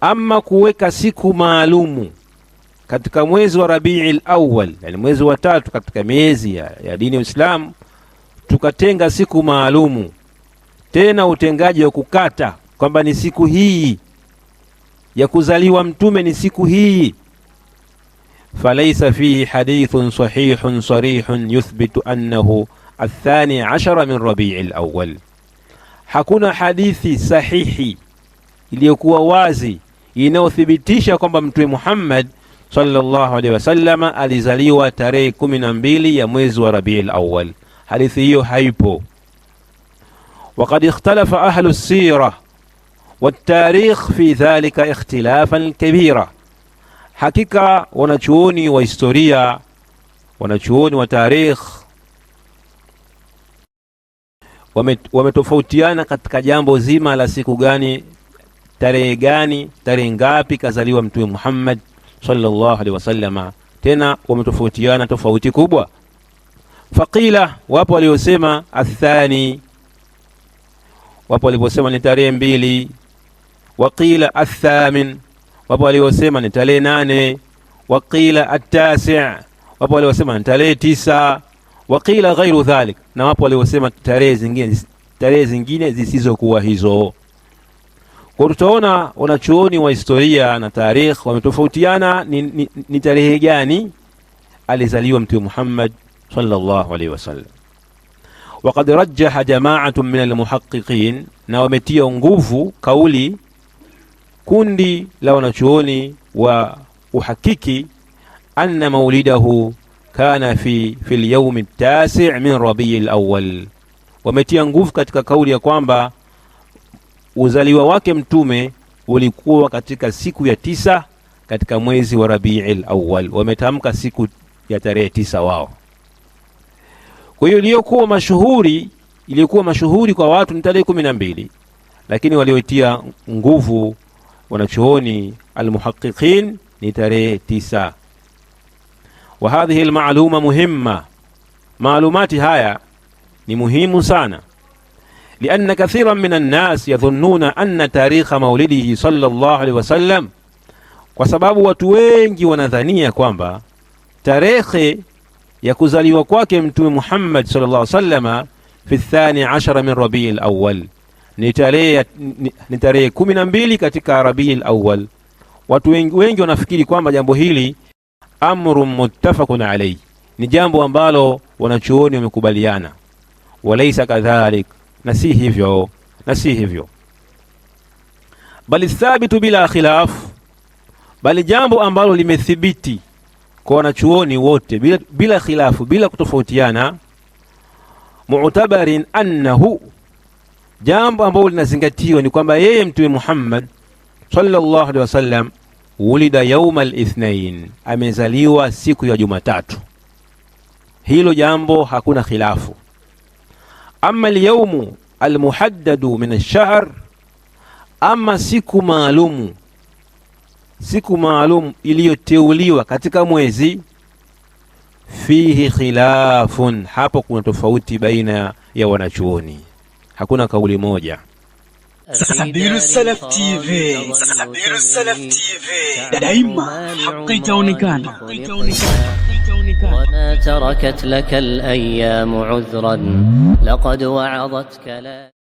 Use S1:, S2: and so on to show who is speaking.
S1: Ama kuweka siku maalumu katika mwezi wa Rabiul Awwal, yani mwezi wa 3 katika miezi ya dini ya Uislamu, tukatenga siku maalumu, tena utengaji wa kukata kwamba ni siku hii ya kuzaliwa mtume, ni siku hii, falaysa fihi hadithun sahihun sarihun yuthbitu annahu athani 10 min Rabiul Awwal. Hakuna hadithi sahihi iliyokuwa wazi inayothibitisha kwamba Mtume Muhammad sallallahu alaihi wasallam alizaliwa tarehe 12 ya mwezi wa Rabiul Awwal. Hadithi hiyo haipo. Waqad ikhtalafa ahlu as-sirah wat-tarikh fi dhalika ikhtilafan kabira. Hakika wanachuoni wa historia, wanachuoni wa tarikh wametofautiana katika jambo zima la siku gani, tarehe ngapi kazaliwa Mtume Muhammad sallallahu alaihi wasallam. Tena wametofautiana tofauti kubwa. Faqila, wapo waliosema athani, wapo waliosema ni tarehe 2. Waqila athamin, wapo waliosema ni tarehe 8. Waqila at-tasi', wapo waliosema ni tarehe 9. Waqila ghairu dhalik, na wapo waliosema tarehe zingine zisizokuwa hizo. Kwa tutaona wanachuoni wa historia na tarikh wametofautiana ni tarehe gani alizaliwa Mtume Muhammad sallallahu alaihi wasallam. Waqad rajjaha jama'atun min al-muhaqqiqin, na wametia nguvu kauli kundi la wanachuoni wa uhakiki, anna maulidahu kana fi al-yawm at-tasi' min Rabiul Awwal. Wametia nguvu katika kauli ya kwamba uzaliwa wake mtume ulikuwa katika siku ya 9 katika mwezi wa Rabiul Awwal. Wametamka siku ya tarehe 9 wao. Kwa hiyo iliyokuwa mashuhuri kwa watu ni tarehe 12, lakini walioitia nguvu wanachuoni almuhaqqiqin ni tarehe 9. Wa hadhihi almaluma muhimma, maalumati haya ni muhimu sana. لأن كثيرا من الناس يظنون أن تاريخ مولده صلى الله عليه وسلم، kwa sababu watu wengi wanadhania kwamba tarehe ya kuzaliwa kwake Mtume Muhammad sallallahu alaihi wasallam fi 12 min Rabiul Awwal ni tarehe 12 katika Rabiul Awwal. Watu wengi wanafikiri kwamba jambo hili amrun muttafaqun alayhi, ni jambo ambalo wanachuoni wamekubaliana. Walaysa kadhalik, na si hivyo. Bali thabitu bila khilaf, bali jambo ambalo limethibiti kwa wanachuoni wote bila khilafu, bila kutofautiana. Mu'tabarin annahu, jambo ambalo linazingatiwa ni kwamba yeye Mtume Muhammad sallallahu alaihi wasallam ulida yawm al-ithnain, amezaliwa siku ya Jumatatu. Hilo jambo hakuna khilafu. Amma al-yawm al-muhaddad min ash-shahr, ama siku maalum iliyoteuliwa katika mwezi, fihi khilafun, hapo kuna tofauti baina ya wanachuoni, hakuna kauli moja.
S2: Sabiru Salaf TV, daima haki itaonekana.
S3: وما تركت لك الأيام عذرا لقد وعظتك لا